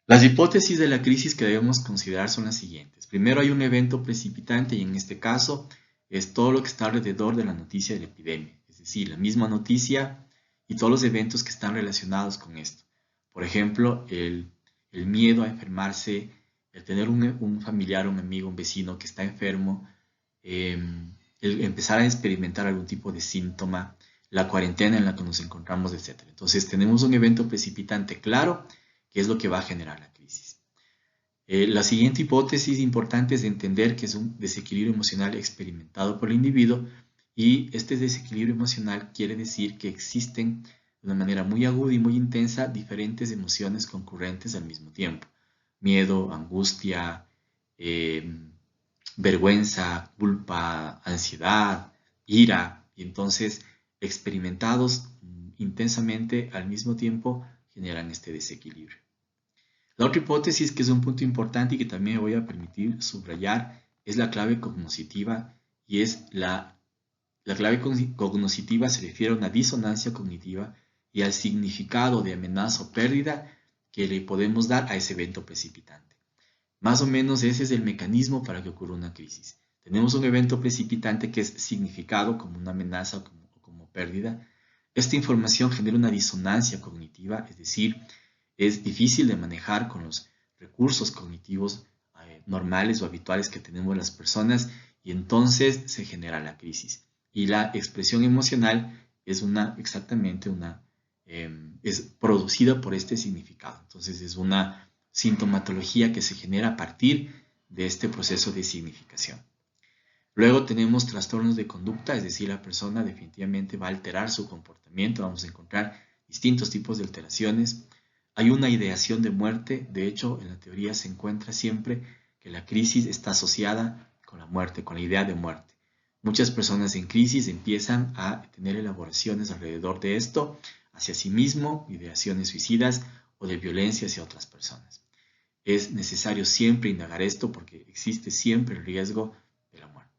Las hipótesis de la crisis que debemos considerar son las siguientes. Primero, hay un evento precipitante y en este caso es todo lo que está alrededor de la noticia de la epidemia, es decir, la misma noticia y todos los eventos que están relacionados con esto. Por ejemplo, el miedo a enfermarse, el tener un familiar, un amigo, un vecino que está enfermo, eh, el empezar a experimentar algún tipo de síntoma, la cuarentena en la que nos encontramos, etc. Entonces, tenemos un evento precipitante claro que es lo que va a generar la crisis. La siguiente hipótesis importante es de entender que es un desequilibrio emocional experimentado por el individuo y este desequilibrio emocional quiere decir que existen de una manera muy aguda y muy intensa diferentes emociones concurrentes al mismo tiempo. Miedo, angustia, eh, vergüenza, culpa, ansiedad, ira, y entonces experimentados intensamente al mismo tiempo generan este desequilibrio. La otra hipótesis, que es un punto importante y que también me voy a permitir subrayar, es la clave cognoscitiva y es la clave cognoscitiva se refiere a una disonancia cognitiva y al significado de amenaza o pérdida que le podemos dar a ese evento precipitante. Más o menos ese es el mecanismo para que ocurra una crisis. Tenemos un evento precipitante que es significado como una amenaza o como pérdida. Esta información genera una disonancia cognitiva, es decir, es difícil de manejar con los recursos cognitivos normales o habituales que tenemos las personas y entonces se genera la crisis. Y la expresión emocional es exactamente es producida por este significado. Entonces es una sintomatología que se genera a partir de este proceso de significación. Luego tenemos trastornos de conducta, es decir, la persona definitivamente va a alterar su comportamiento, vamos a encontrar distintos tipos de alteraciones. Hay una ideación de muerte, de hecho, en la teoría se encuentra siempre que la crisis está asociada con la muerte, con la idea de muerte. Muchas personas en crisis empiezan a tener elaboraciones alrededor de esto, hacia sí mismo, ideaciones suicidas o de violencia hacia otras personas. Es necesario siempre indagar esto porque existe siempre el riesgo de la muerte.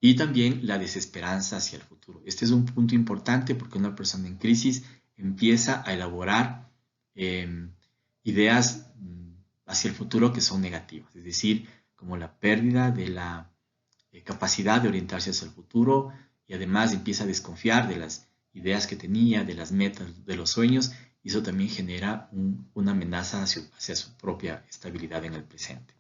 Y también la desesperanza hacia el futuro. Este es un punto importante porque una persona en crisis empieza a elaborar ideas hacia el futuro que son negativas, es decir, como la pérdida de la capacidad de orientarse hacia el futuro y además empieza a desconfiar de las ideas que tenía, de las metas, de los sueños, y eso también genera una amenaza hacia su propia estabilidad en el presente.